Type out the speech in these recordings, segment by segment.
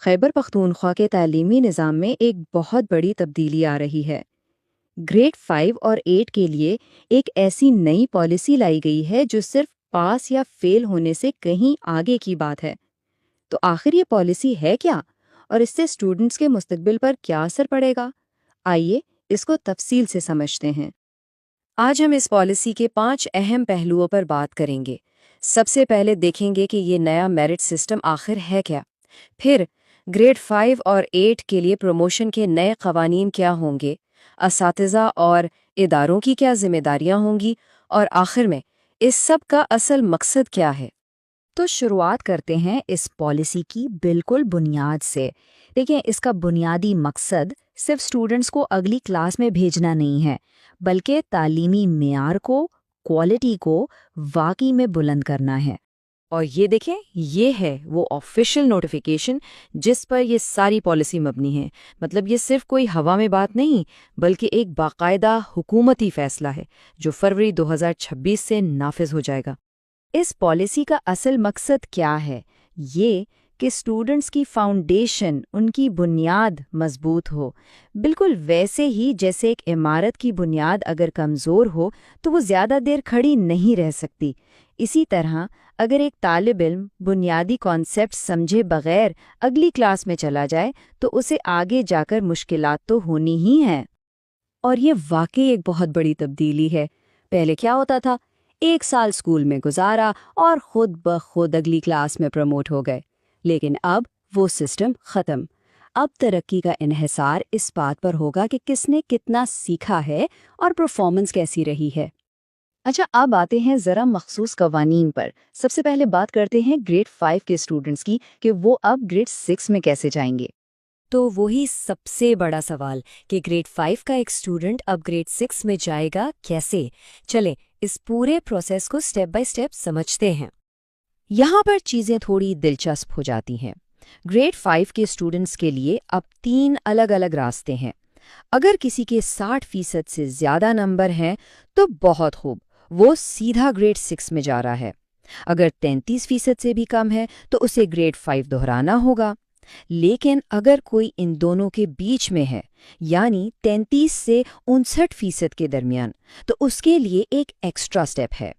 خیبر پختونخوا کے تعلیمی نظام میں ایک بہت بڑی تبدیلی آ رہی ہے۔ گریڈ 5 اور 8 کے لیے ایک ایسی نئی پالیسی لائی گئی ہے جو صرف پاس یا فیل ہونے سے کہیں آگے کی بات ہے۔ تو آخر یہ پالیسی ہے کیا اور اس سے اسٹوڈنٹس کے مستقبل پر کیا اثر پڑے گا؟ آئیے اس کو تفصیل سے سمجھتے ہیں۔ آج ہم اس پالیسی کے 5 اہم پہلوؤں پر بات کریں گے۔ سب سے پہلے دیکھیں گے کہ یہ نیا میرٹ سسٹم آخر ہے کیا، پھر گریڈ 5 اور 8 کے لیے پروموشن کے نئے قوانین کیا ہوں گے، اساتذہ اور اداروں کی کیا ذمہ داریاں ہوں گی، اور آخر میں اس سب کا اصل مقصد کیا ہے۔ تو شروعات کرتے ہیں اس پالیسی کی بالکل بنیاد سے۔ دیکھیں، اس کا بنیادی مقصد صرف اسٹوڈنٹس کو اگلی کلاس میں بھیجنا نہیں ہے، بلکہ تعلیمی معیار کو، کوالٹی کو واقعی میں بلند کرنا ہے۔ اور یہ دیکھیں، یہ ہے وہ آفیشیل نوٹیفیکیشن جس پر یہ ساری پالیسی مبنی ہے۔ مطلب یہ صرف کوئی ہوا میں بات نہیں، بلکہ ایک باقاعدہ حکومتی فیصلہ ہے جو فروری 2026 سے نافذ ہو جائے گا۔ اس پالیسی کا اصل مقصد کیا ہے؟ یہ کہ اسٹوڈنٹس کی فاؤنڈیشن، ان کی بنیاد مضبوط ہو، بالکل ویسے ہی جیسے ایک عمارت کی بنیاد اگر کمزور ہو تو وہ زیادہ دیر کھڑی نہیں رہ سکتی۔ اسی طرح اگر ایک طالب علم بنیادی کانسیپٹ سمجھے بغیر اگلی کلاس میں چلا جائے تو اسے آگے جا کر مشکلات تو ہونی ہی ہیں۔ اور یہ واقعی ایک بہت بڑی تبدیلی ہے۔ پہلے کیا ہوتا تھا؟ 1 سال اسکول میں گزارا اور خود بخود اگلی کلاس میں پروموٹ ہو گئے، لیکن اب وہ سسٹم ختم۔ اب ترقی کا انحصار اس بات پر ہوگا کہ کس نے کتنا سیکھا ہے اور پرفارمنس کیسی رہی ہے۔ اچھا، اب آتے ہیں ذرا مخصوص قوانین پر۔ سب سے پہلے بات کرتے ہیں گریڈ 5 کے اسٹوڈنٹس کی کہ وہ اب گریڈ 6 میں کیسے جائیں گے۔ تو وہی سب سے بڑا سوال کہ گریڈ 5 کا ایک اسٹوڈنٹ اب گریڈ 6 میں جائے گا کیسے؟ چلیں اس پورے پروسیس کو سٹیپ بائی سٹیپ سمجھتے ہیں۔ یہاں پر چیزیں تھوڑی دلچسپ ہو جاتی ہیں۔ گریڈ 5 کے اسٹوڈنٹس کے لیے اب 3 الگ الگ راستے ہیں۔ اگر کسی کے 60% سے زیادہ نمبر ہیں تو بہت خوب، وہ سیدھا گریڈ 6 میں جا رہا ہے۔ اگر 33% سے بھی کم ہے تو اسے گریڈ 5 دہرانا ہوگا۔ لیکن اگر کوئی ان دونوں کے بیچ میں ہے، یعنی 33 سے 59% کے درمیان، تو اس کے لیے ایک ایکسٹرا سٹیپ ہے۔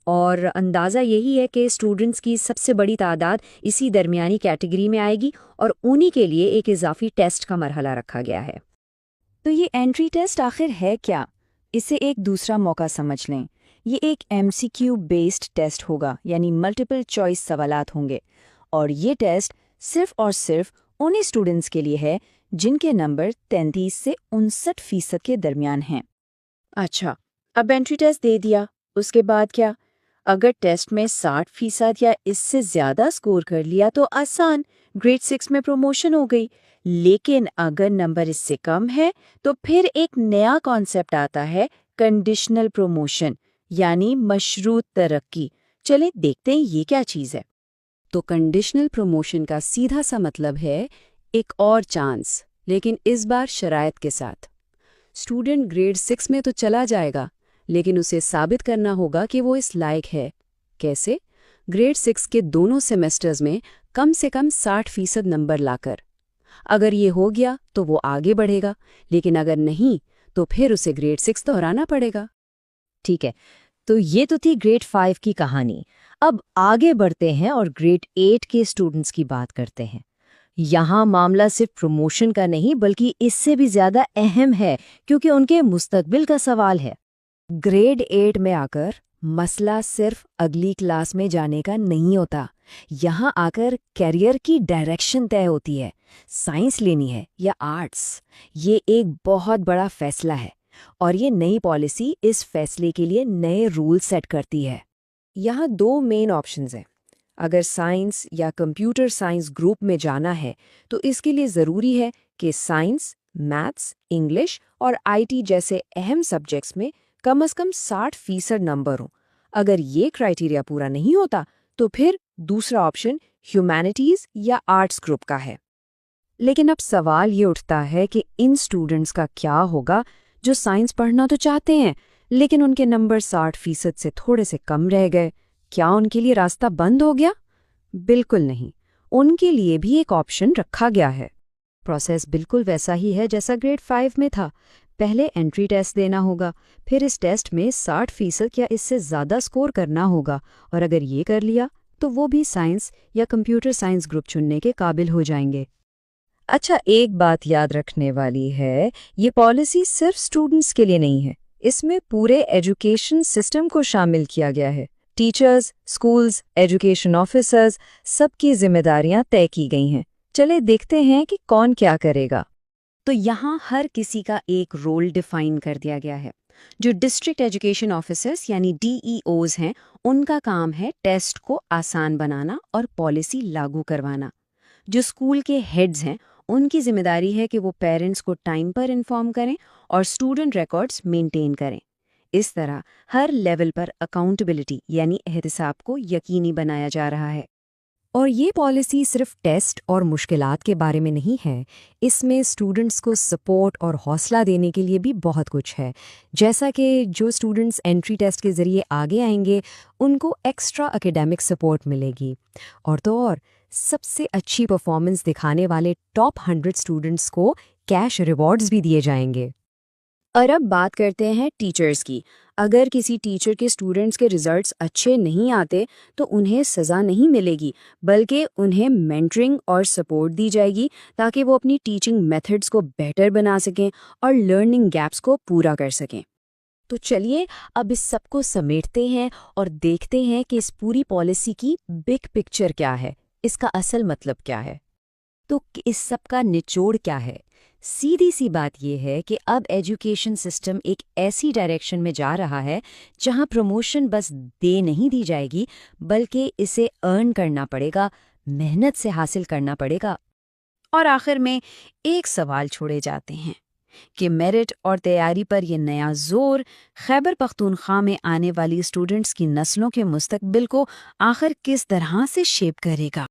اور اندازہ یہی ہے کہ اسٹوڈنٹس کی سب سے بڑی تعداد اسی درمیانی کیٹیگری میں آئے گی اور انہی کے لیے ایک اضافی ٹیسٹ کا مرحلہ رکھا گیا ہے۔ تو یہ انٹری ٹیسٹ آخر ہے کیا؟ اسے ایک دوسرا موقع سمجھ لیں۔ یہ ایک MCQ بیسڈ ٹیسٹ ہوگا، یعنی ملٹیپل چوائس سوالات ہوں گے، اور یہ ٹیسٹ صرف اور صرف انہی اسٹوڈنٹس کے لیے ہے جن کے نمبر 33 سے 59% کے درمیان ہیں۔ اچھا، اب انٹری ٹیسٹ دے دیا، اس کے بعد کیا؟ اگر ٹیسٹ میں 60% یا اس سے زیادہ سکور کر لیا تو آسان، گریڈ 6 میں پروموشن ہو گئی۔ لیکن اگر نمبر اس سے کم ہے تو پھر ایک نیا کانسیپٹ آتا ہے، کنڈیشنل پروموشن، یعنی مشروط ترقی۔ چلیں دیکھتے ہیں یہ کیا چیز ہے۔ تو کنڈیشنل پروموشن کا سیدھا سا مطلب ہے ایک اور چانس، لیکن اس بار شرائط کے ساتھ۔ اسٹوڈنٹ گریڈ 6 میں تو چلا جائے گا، لیکن اسے ثابت کرنا ہوگا کہ وہ اس لائق ہے۔ کیسے؟ گریڈ 6 کے دونوں سیمسٹرز میں کم سے کم 60% نمبر لا کر۔ اگر یہ ہو گیا تو وہ آگے بڑھے گا، لیکن اگر نہیں تو پھر اسے گریڈ 6 دہرانا پڑے گا۔ ٹھیک ہے، تو یہ تو تھی گریڈ 5 کی کہانی۔ اب آگے بڑھتے ہیں اور گریڈ 8 کے اسٹوڈنٹس کی بات کرتے ہیں۔ یہاں معاملہ صرف پروموشن کا نہیں بلکہ اس سے بھی زیادہ اہم ہے، کیونکہ ان کے مستقبل کا سوال ہے۔ گریڈ 8 میں آ کر مسئلہ صرف اگلی کلاس میں جانے کا نہیں ہوتا، یہاں آ کر کیریئر کی ڈائریکشن طے ہوتی ہے۔ سائنس لینی ہے یا آرٹس، یہ ایک بہت بڑا فیصلہ ہے، اور یہ نئی پالیسی اس فیصلے کے لیے نئے رول سیٹ کرتی ہے۔ یہاں 2 مین آپشنز ہیں۔ اگر سائنس یا کمپیوٹر سائنس گروپ میں جانا ہے تو اس کے لیے ضروری ہے کہ سائنس، میتھس، انگلش اور IT جیسے اہم سبجیکٹس میں کم از کم 60% نمبر ہوں۔ اگر یہ کرائیٹیریا پورا نہیں ہوتا تو پھر دوسرا آپشن ہیومینٹیز یا آرٹس گروپ کا ہے۔ لیکن اب سوال یہ اٹھتا ہے کہ ان اسٹوڈنٹس کا کیا ہوگا جو سائنس پڑھنا تو چاہتے ہیں لیکن ان کے نمبر 60% سے تھوڑے سے کم رہ گئے؟ کیا ان کے لیے راستہ بند ہو گیا؟ بالکل نہیں، ان کے لیے بھی ایک آپشن رکھا گیا ہے۔ پروسیس بالکل ویسا ہی ہے جیسا گریڈ 5 میں تھا۔ پہلے انٹری ٹیسٹ دینا ہوگا، پھر اس ٹیسٹ میں 60% یا اس سے زیادہ سکور کرنا ہوگا، اور اگر یہ کر لیا تو وہ بھی سائنس یا کمپیوٹر سائنس گروپ چننے کے قابل ہو جائیں گے۔ اچھا، ایک بات یاد رکھنے والی ہے، یہ پالیسی صرف اسٹوڈنٹس کے لیے نہیں ہے، اس میں پورے ایجوکیشن سسٹم کو شامل کیا گیا ہے۔ ٹیچرز، اسکولز، ایجوکیشن آفیسرز، سب کی ذمہ داریاں طے کی گئی ہیں۔ چلے دیکھتے ہیں کہ کون کیا کرے گا۔ تو یہاں ہر کسی کا ایک رول ڈیفائن کر دیا گیا ہے۔ جو ڈسٹرکٹ ایجوکیشن آفیسرز یعنی DEOs ہیں، ان کا کام ہے ٹیسٹ کو آسان بنانا اور پالیسی لاگو کروانا۔ جو اسکول کے ہیڈز ہیں، ان کی ذمہ داری ہے کہ وہ پیرنٹس کو ٹائم پر انفارم کریں اور اسٹوڈنٹ ریکارڈز مینٹین کریں۔ اس طرح ہر لیول پر اکاؤنٹیبلٹی یعنی احتساب کو یقینی بنایا جا رہا ہے۔ اور یہ پالیسی صرف ٹیسٹ اور مشکلات کے بارے میں نہیں ہے، اس میں اسٹوڈنٹس کو سپورٹ اور حوصلہ دینے کے لیے بھی بہت کچھ ہے۔ جیسا کہ جو اسٹوڈنٹس انٹری ٹیسٹ کے ذریعے آگے آئیں گے، ان کو ایکسٹرا اکیڈیمک سپورٹ ملے گی، اور تو اور سب سے اچھی پرفارمنس دکھانے والے ٹاپ 100 اسٹوڈنٹس کو کیش ریوارڈز بھی دیے جائیں گے۔ اور اب بات کرتے ہیں ٹیچرز کی۔ اگر کسی ٹیچر کے اسٹوڈنٹس کے ریزلٹس اچھے نہیں آتے تو انہیں سزا نہیں ملے گی، بلکہ انہیں مینٹرنگ اور سپورٹ دی جائے گی تاکہ وہ اپنی ٹیچنگ میتھڈز کو بہتر بنا سکیں اور لرننگ گیپس کو پورا کر سکیں۔ تو چلیے اب اس سب کو سمیٹتے ہیں اور دیکھتے ہیں کہ اس پوری پالیسی کی بگ پکچر کیا ہے، اس کا اصل مطلب کیا ہے۔ تو اس سب کا نچوڑ کیا ہے؟ سیدھی سی بات یہ ہے کہ اب ایجوکیشن سسٹم ایک ایسی ڈائریکشن میں جا رہا ہے جہاں پروموشن بس دے نہیں دی جائے گی، بلکہ اسے ارن کرنا پڑے گا، محنت سے حاصل کرنا پڑے گا۔ اور آخر میں ایک سوال چھوڑے جاتے ہیں کہ میرٹ اور تیاری پر یہ نیا زور خیبر پختونخوا میں آنے والی اسٹوڈنٹس کی نسلوں کے مستقبل کو آخر کس طرح سے شیپ کرے گا؟